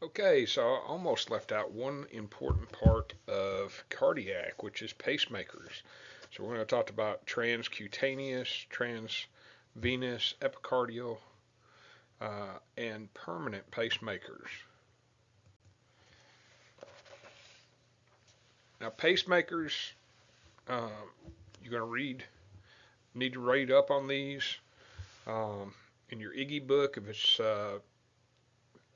Okay, so I almost left out one important part of cardiac, which is pacemakers. So we're going to talk about transcutaneous, transvenous, epicardial, and permanent pacemakers. Now, pacemakers, uh, you're going to need to read up on these in your Iggy book. If it's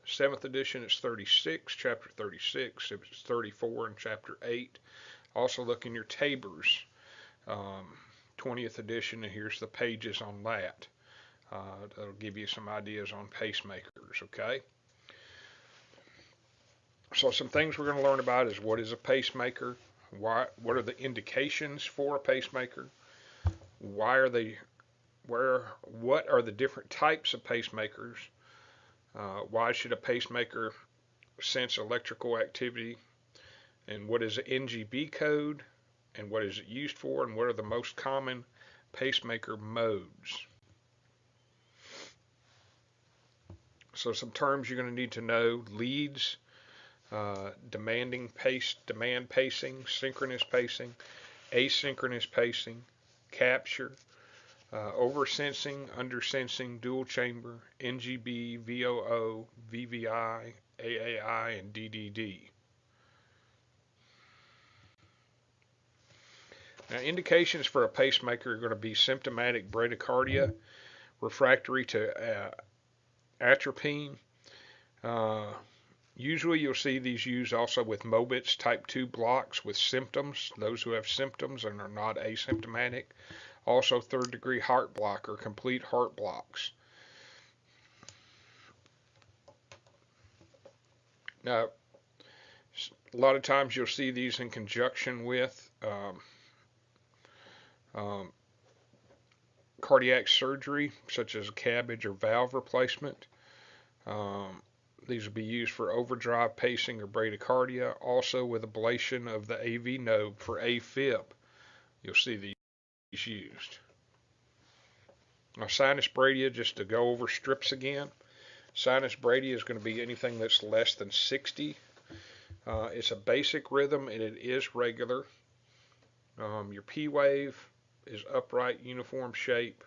7th edition, it's 36, chapter 36. If it's 34 in chapter 8, also look in your Tabors, 20th edition, and here's the pages on that. That'll give you some ideas on pacemakers, okay? So some things we're going to learn about is what is a pacemaker, what are the indications for a pacemaker, what are the different types of pacemakers, why should a pacemaker sense electrical activity, and what is the NGB code, and what is it used for, and what are the most common pacemaker modes. So some terms you're going to need to know: leads, demand pacing, synchronous pacing, asynchronous pacing, capture, oversensing, undersensing, dual chamber, NGB, VOO, VVI, AAI, and DDD. Now, indications for a pacemaker are going to be symptomatic bradycardia, refractory to atropine. Usually you'll see these used also with Mobitz type 2 blocks with symptoms, those who have symptoms and are not asymptomatic. Also third degree heart block or complete heart blocks. Now, a lot of times you'll see these in conjunction with cardiac surgery, such as a CABG or valve replacement. These will be used for overdrive pacing or bradycardia, also with ablation of the AV node for AFib. You'll see these used. Now, sinus bradycardia, just to go over strips again, sinus bradycardia is going to be anything that's less than 60. It's a basic rhythm and it is regular. Your P wave is upright, uniform shape.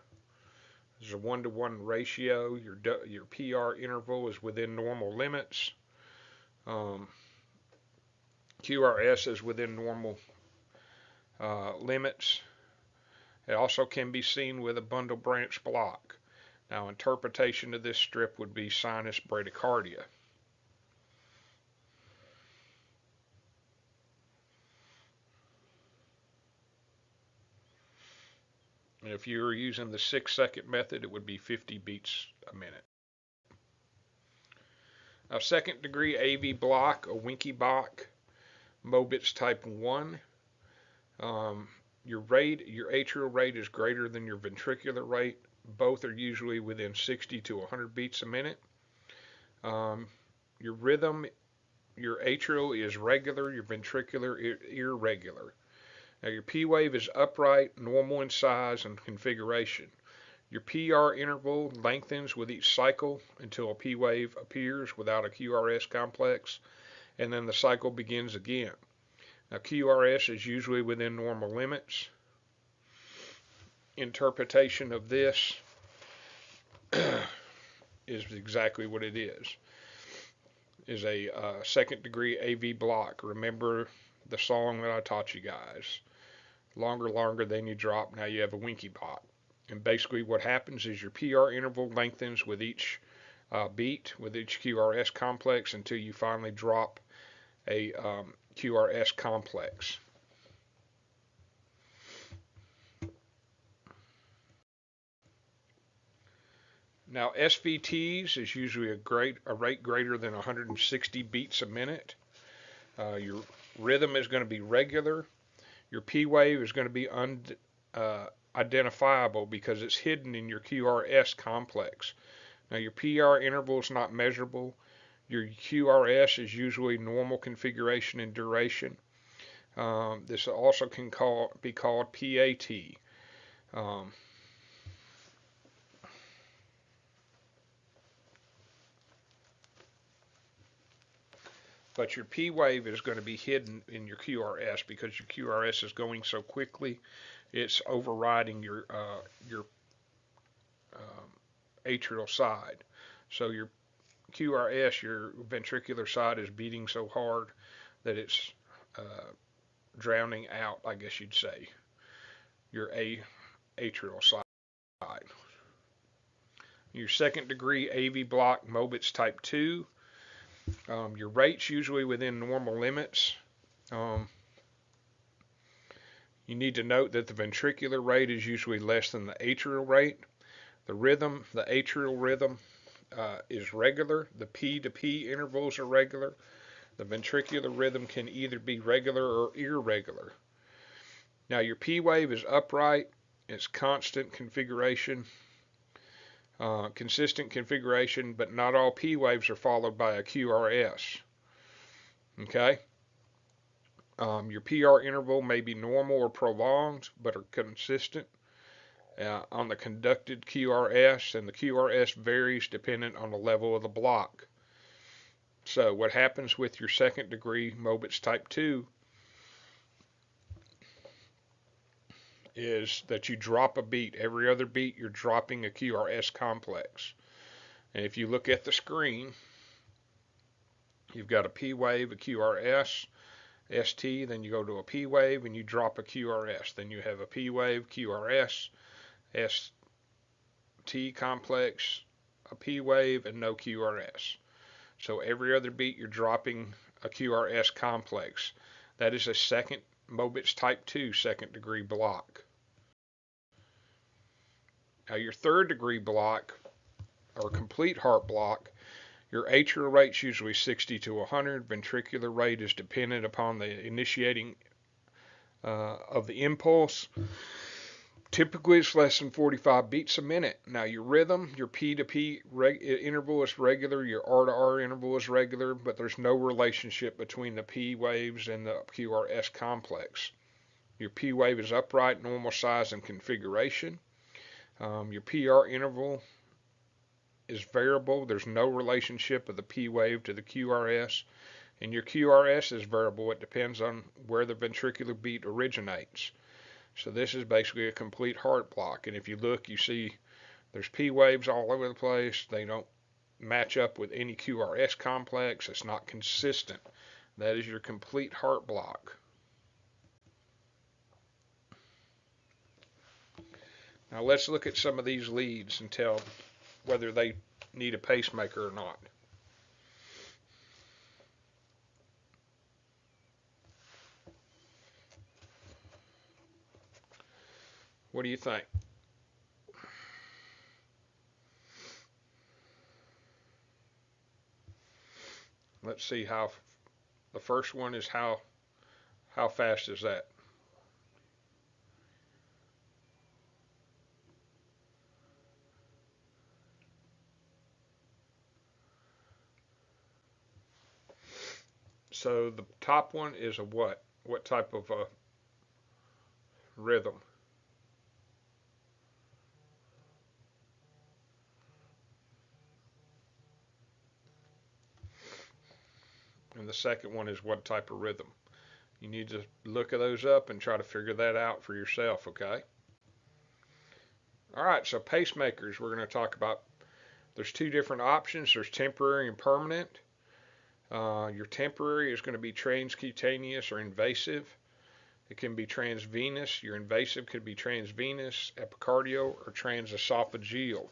There's a 1-to-1 ratio. Your PR interval is within normal limits. QRS is within normal limits. It also can be seen with a bundle branch block. Now, interpretation of this strip would be sinus bradycardia. And if you were using the 6-second method, it would be 50 beats a minute. A second degree AV block, a Winky block, Mobitz type 1. Your atrial rate is greater than your ventricular rate. Both are usually within 60 to 100 beats a minute. Your rhythm, your atrial is regular, your ventricular irregular. Now your P wave is upright, normal in size and configuration. Your PR interval lengthens with each cycle until a P wave appears without a QRS complex, and then the cycle begins again. Now QRS is usually within normal limits. Interpretation of this is exactly what it is a second degree AV block. Remember the song that I taught you guys. Longer than you drop. Now you have a Winky block. And basically what happens is your PR interval lengthens with each beat, with each QRS complex until you finally drop a QRS complex. Now SVTs is usually a rate greater than 160 beats a minute. Your rhythm is going to be regular. Your P wave is going to be unidentifiable because it's hidden in your QRS complex. Now your PR interval is not measurable. Your QRS is usually normal configuration and duration. This also can be called PAT. but your P wave is going to be hidden in your QRS because your QRS is going so quickly. It's overriding your atrial side. So your QRS, your ventricular side, is beating so hard that it's drowning out, I guess you'd say, your atrial side. Your second degree AV block, Mobitz type 2. Your rate's usually within normal limits. You need to note that the ventricular rate is usually less than the atrial rate. The rhythm, the atrial rhythm, is regular. The P to P intervals are regular. The ventricular rhythm can either be regular or irregular. Now your P wave is upright. It's constant configuration, consistent configuration, but not all P waves are followed by a QRS. Okay? Your PR interval may be normal or prolonged, but are consistent on the conducted QRS, and the QRS varies dependent on the level of the block. So what happens with your second degree Mobitz type 2 is that you drop a beat. Every other beat you're dropping a QRS complex. And if you look at the screen, you've got a P wave, a QRS, ST, then you go to a P wave and you drop a QRS. Then you have a P wave, QRS, ST complex, a P wave, and no QRS. So every other beat you're dropping a QRS complex. That is a second Mobitz type 2 second degree block. Now your third degree block, or complete heart block, your atrial rate's usually 60 to 100. Ventricular rate is dependent upon the initiating of the impulse. Typically it's less than 45 beats a minute. Now your rhythm, your P to P interval is regular, your R to R interval is regular, but there's no relationship between the P waves and the QRS complex. Your P wave is upright, normal size and configuration. Your PR interval is variable. There's no relationship of the P wave to the QRS. And your QRS is variable. It depends on where the ventricular beat originates. So this is basically a complete heart block. And if you look, you see there's P waves all over the place. They don't match up with any QRS complex. It's not consistent. That is your complete heart block. Now let's look at some of these leads and tell whether they need a pacemaker or not. What do you think? Let's see how the first one is. How fast is that? So the top one is a what? What type of a rhythm? And the second one is what type of rhythm? You need to look at those up and try to figure that out for yourself, okay? All right, so pacemakers, we're going to talk about. There's two different options. There's temporary and permanent. Your temporary is going to be transcutaneous or invasive. It can be transvenous. Your invasive could be transvenous, epicardial, or transesophageal.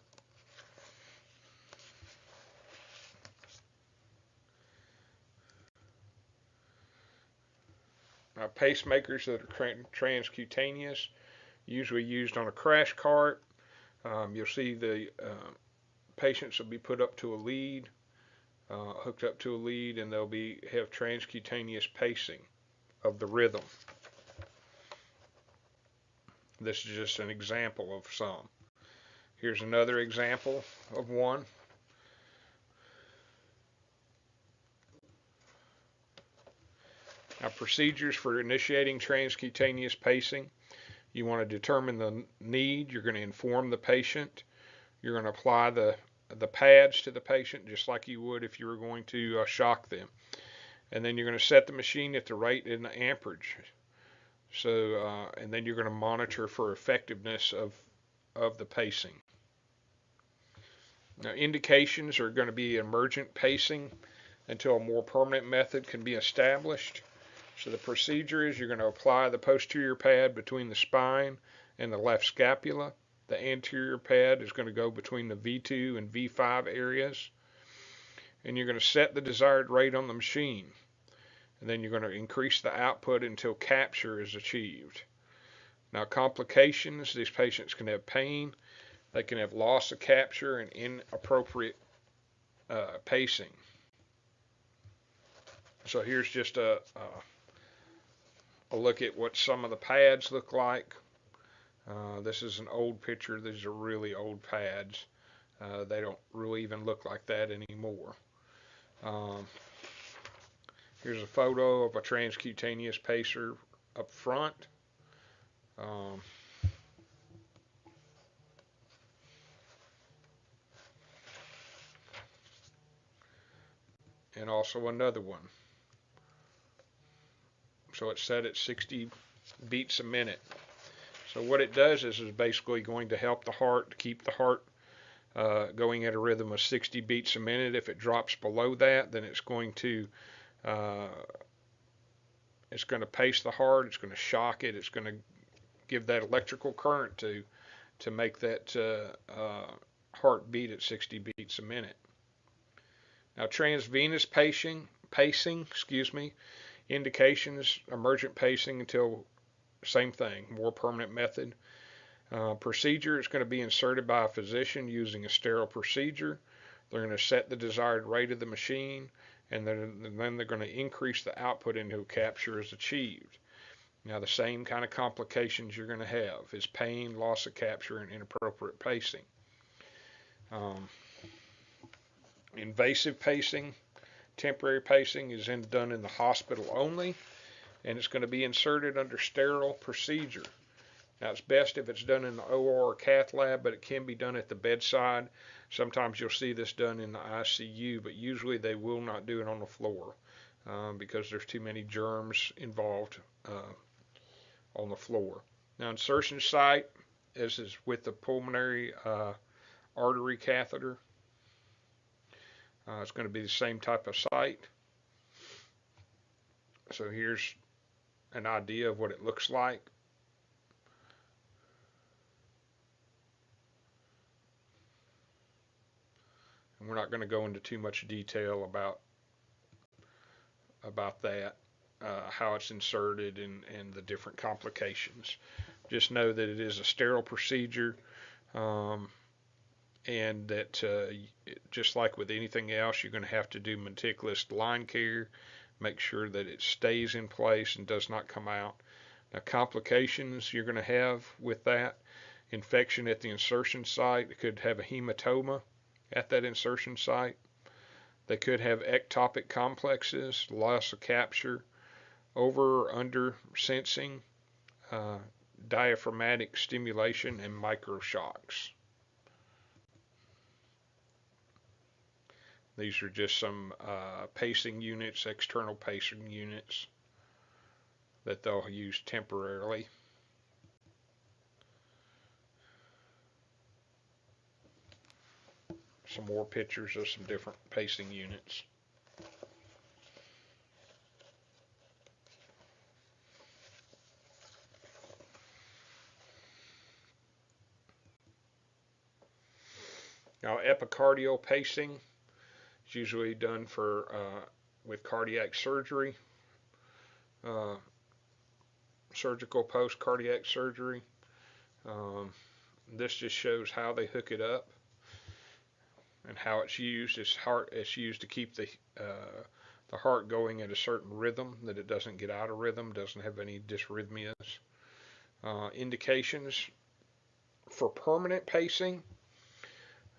Pacemakers that are transcutaneous, usually used on a crash cart. You'll see the patients will be put up to a lead, hooked up to a lead, and they'll have transcutaneous pacing of the rhythm. This is just an example of some. Here's another example of one. Now, procedures for initiating transcutaneous pacing. You want to determine the need. You're going to inform the patient. You're going to apply the pads to the patient just like you would if you were going to shock them. and then you're going to set the machine at the rate and the amperage. So, and then you're going to monitor for effectiveness of the pacing. Now, indications are going to be emergent pacing until a more permanent method can be established. So the procedure is you're going to apply the posterior pad between the spine and the left scapula. The anterior pad is going to go between the V2 and V5 areas. And you're going to set the desired rate on the machine. And then you're going to increase the output until capture is achieved. Now, complications, these patients can have pain, they can have loss of capture and inappropriate pacing. So here's just a look at what some of the pads look like. This is an old picture. These are really old pads. They don't really even look like that anymore. Here's a photo of a transcutaneous pacer up front. And also another one. So it's set at 60 beats a minute. So what it does is basically going to help the heart, to keep the heart going at a rhythm of 60 beats a minute. If it drops below that, then it's going to pace the heart. It's going to shock it. It's going to give that electrical current to make that heart beat at 60 beats a minute. Now, transvenous pacing, indications, emergent pacing until same thing, more permanent method. Procedure is going to be inserted by a physician using a sterile procedure. They're going to set the desired rate of the machine, and then they're going to increase the output until capture is achieved. Now, the same kind of complications you're going to have is pain, loss of capture, and inappropriate pacing. Invasive pacing, temporary pacing is done in the hospital only, and it's going to be inserted under sterile procedure. Now, it's best if it's done in the OR or cath lab, but it can be done at the bedside. Sometimes you'll see this done in the ICU, but usually they will not do it on the floor because there's too many germs involved on the floor. Now, insertion site, as is with the pulmonary artery catheter, it's going to be the same type of site. So here's an idea of what it looks like. And we're not going to go into too much detail about that, how it's inserted and the different complications. Just know that it is a sterile procedure, and that just like with anything else, you're going to have to do meticulous line care, make sure that it stays in place and does not come out. Now, complications you're going to have with that: infection at the insertion site. It could have a hematoma at that insertion site. They could have ectopic complexes, loss of capture, over or under sensing, diaphragmatic stimulation, and microshocks. These are just some pacing units, external pacing units that they'll use temporarily. Some more pictures of some different pacing units. Now, epicardial pacing is usually done with cardiac surgery, surgical post-cardiac surgery. This just shows how they hook it up and how it's used. It's used to keep the heart going at a certain rhythm, that it doesn't get out of rhythm, doesn't have any dysrhythmias. Indications for permanent pacing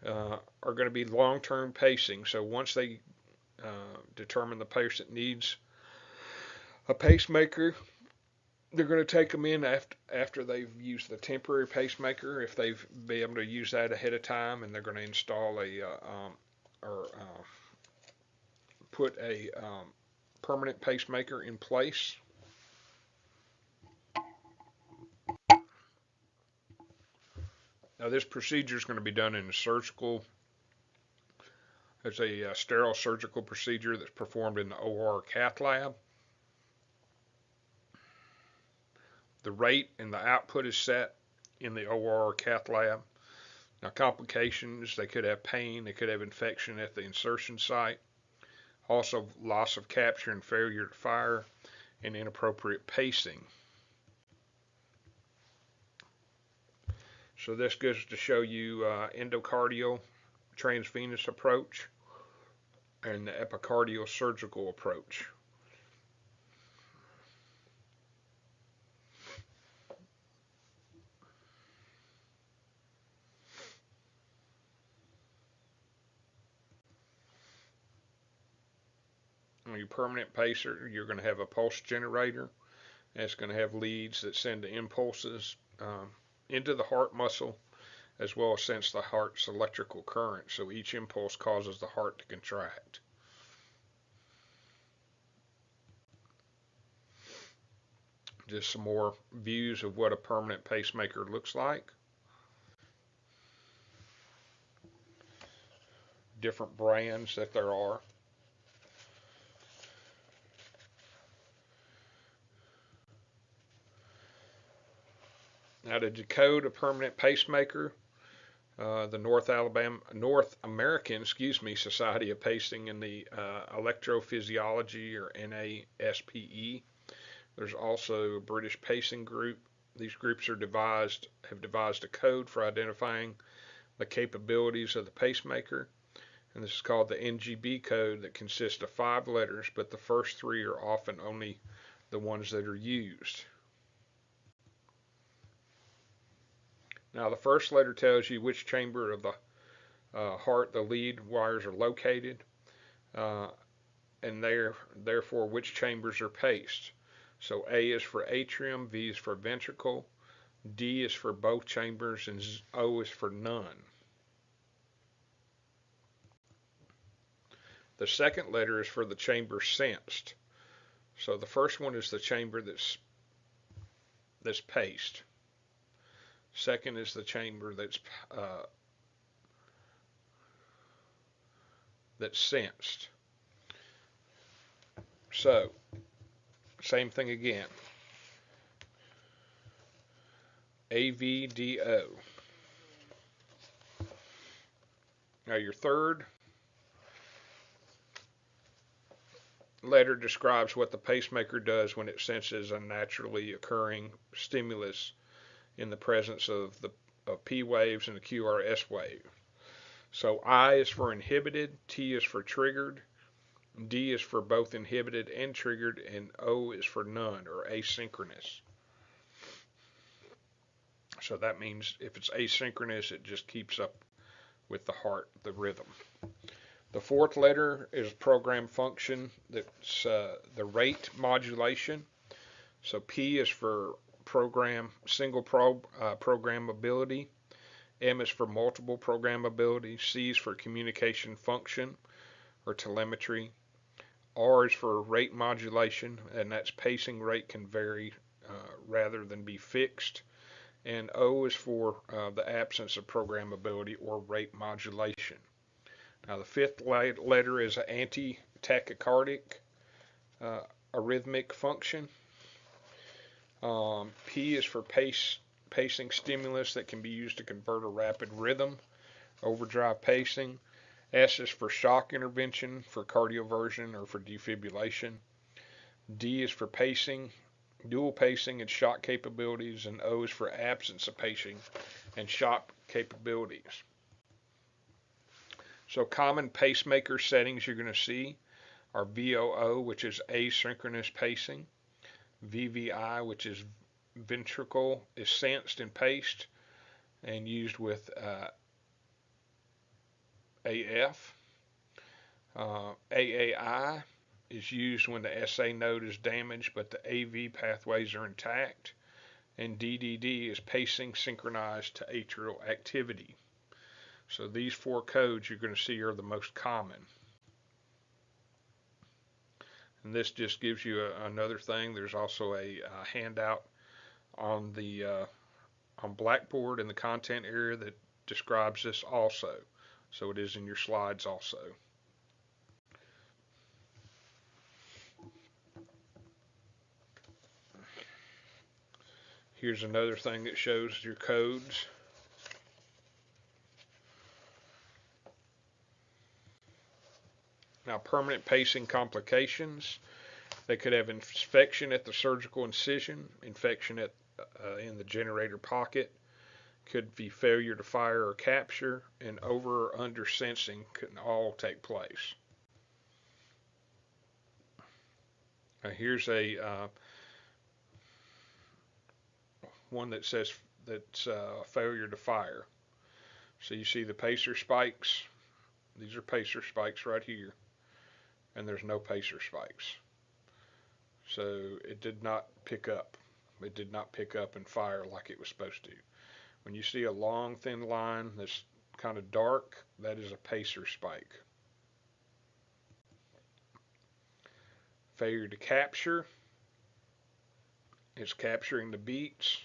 are going to be long-term pacing. So once they determine the patient needs a pacemaker, they're going to take them in after they've used the temporary pacemaker, if they've been able to use that ahead of time, and they're going to install put a permanent pacemaker in place. Now this procedure is going to be done in a surgical, it's a sterile surgical procedure that's performed in the OR cath lab. The rate and the output is set in the OR cath lab. Now complications, they could have pain, they could have infection at the insertion site, also loss of capture and failure to fire, and inappropriate pacing. So this goes to show you endocardial transvenous approach and the epicardial surgical approach. On your permanent pacer, you're going to have a pulse generator, and it's going to have leads that send the impulses into the heart muscle, as well as sense the heart's electrical current. So each impulse causes the heart to contract. Just some more views of what a permanent pacemaker looks like. Different brands that there are. Now to decode a permanent pacemaker, the North American, Society of Pacing and the Electrophysiology, or NASPE. There's also a British pacing group. These groups have devised a code for identifying the capabilities of the pacemaker, and this is called the NGB code, that consists of 5 letters, but the first 3 are often only the ones that are used. Now the first letter tells you which chamber of the heart the lead wires are located, and therefore which chambers are paced. So A is for atrium, V is for ventricle, D is for both chambers, and O is for none. The second letter is for the chamber sensed. So the first one is the chamber that's paced. Second is the chamber that's sensed. So, same thing again. AVDO. Now your third letter describes what the pacemaker does when it senses a naturally occurring stimulus in the presence of P waves and the QRS wave. So I is for inhibited, T is for triggered, D is for both inhibited and triggered, and O is for none, or asynchronous. So that means if it's asynchronous, it just keeps up with the heart, the rhythm. The fourth letter is program function. That's the rate modulation. So P is for single programmability. M is for multiple programmability. C is for communication function or telemetry. R is for rate modulation, and that's pacing rate can vary rather than be fixed. And O is for the absence of programmability or rate modulation. Now the fifth letter is an anti-tachycardic arrhythmic function. P is for pacing stimulus that can be used to convert a rapid rhythm, overdrive pacing. S is for shock intervention, for cardioversion, or for defibrillation. D is for pacing, dual pacing and shock capabilities, and O is for absence of pacing and shock capabilities. So common pacemaker settings you're going to see are VOO, which is asynchronous pacing, VVI, which is ventricle is sensed and paced and used with AF. AAI is used when the SA node is damaged but the AV pathways are intact. And DDD is pacing synchronized to atrial activity. So these 4 codes you're going to see are the most common. And this just gives you another thing. There's also a handout on the on Blackboard in the content area that describes this also. So it is in your slides also. Here's another thing that shows your codes. Now, permanent pacing complications. They could have infection at the surgical incision, infection at in the generator pocket, could be failure to fire or capture, and over or under sensing can all take place. Now here's a one that says that's failure to fire. So you see the pacer spikes. These are pacer spikes right here, and there's no pacer spikes. So it did not pick up. It did not pick up and fire like it was supposed to. When you see a long, thin line that's kind of dark, that is a pacer spike. Failure to capture. It's capturing the beats,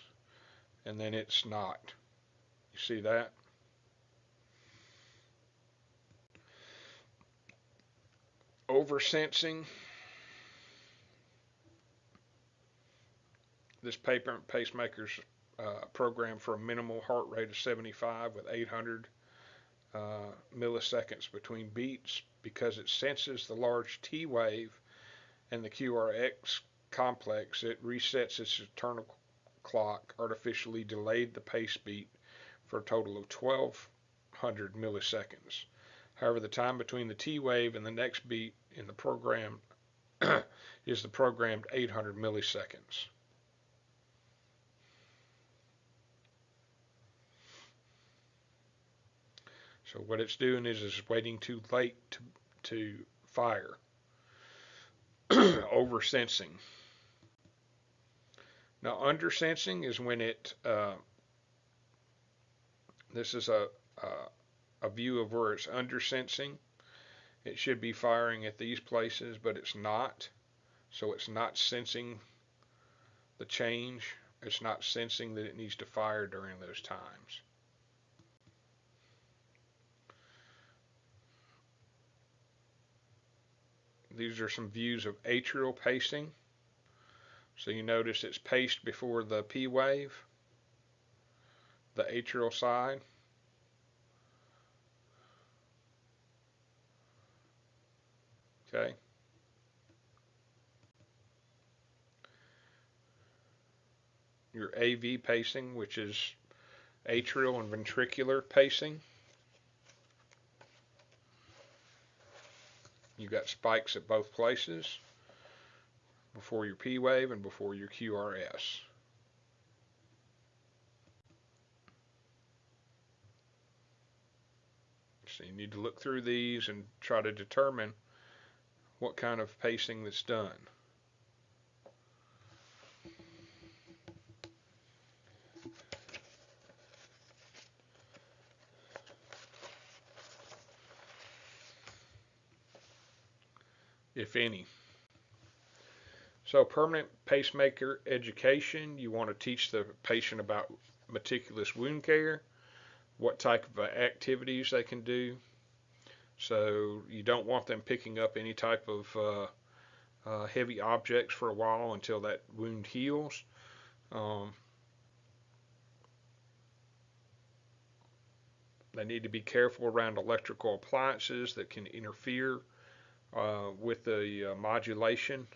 and then it's not. You see that? Oversensing. This pacemaker's programmed for a minimal heart rate of 75 with 800 milliseconds between beats. Because it senses the large T wave and the QRX complex, it resets its internal clock, artificially delayed the pace beat for a total of 1200 milliseconds. However, the time between the T wave and the next beat in the program is the programmed 800 milliseconds. So what it's doing is waiting too late to fire. Oversensing. Now, undersensing is when it. This is a view of where it's undersensing. It should be firing at these places, but it's not. So it's not sensing the change. It's not sensing that it needs to fire during those times. These are some views of atrial pacing. So you notice it's paced before the P wave, the atrial side. Okay. Your AV pacing, which is atrial and ventricular pacing. You got spikes at both places, before your P wave and before your QRS. So you need to look through these and try to determine what kind of pacing that's done. If any. So permanent pacemaker education, you want to teach the patient about meticulous wound care, what type of activities they can do. So you don't want them picking up any type of heavy objects for a while until that wound heals. They need to be careful around electrical appliances that can interfere with the modulation.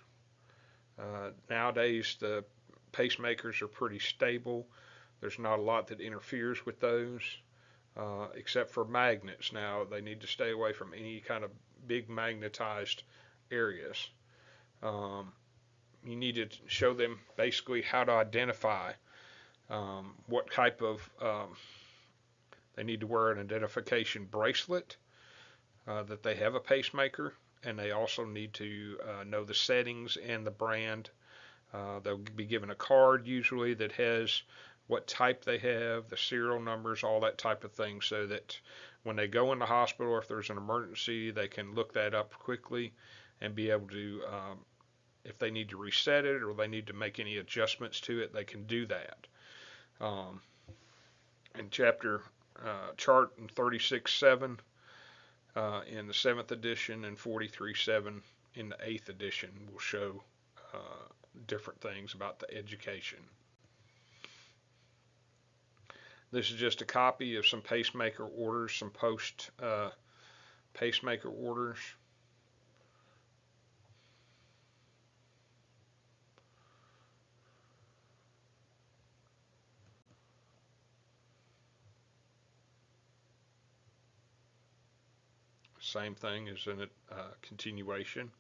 Nowadays, the pacemakers are pretty stable. There's not a lot that interferes with those, except for magnets. Now, they need to stay away from any kind of big magnetized areas. You need to show them basically how to identify what type of, they need to wear an identification bracelet that they have a pacemaker, and they also need to know the settings and the brand. They'll be given a card usually that has what type they have, the serial numbers, all that type of thing, so that when they go in the hospital, if there's an emergency, they can look that up quickly and be able to, if they need to reset it or they need to make any adjustments to it, they can do that. Um, in chart in 36.7 in the 7th edition and 43.7 in the 8th edition will show different things about the education. This is just a copy of some pacemaker orders, some post pacemaker orders. Same thing as in a continuation.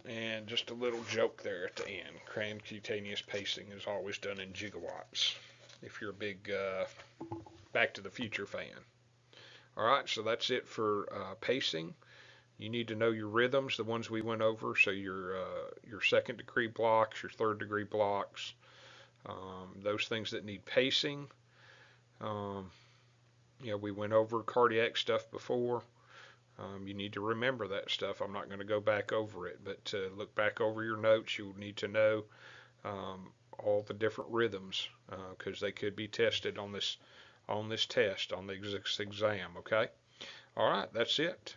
And just a little joke there at the end. Craniotabulated pacing is always done in gigawatts. If you're a big Back to the Future fan. All right, so that's it for pacing. You need to know your rhythms, the ones we went over. So your second degree blocks, your third degree blocks, those things that need pacing. We went over cardiac stuff before. You need to remember that stuff. I'm not going to go back over it, but look back over your notes. You'll need to know all the different rhythms because they could be tested on this test, on the exam. Okay. All right, that's it.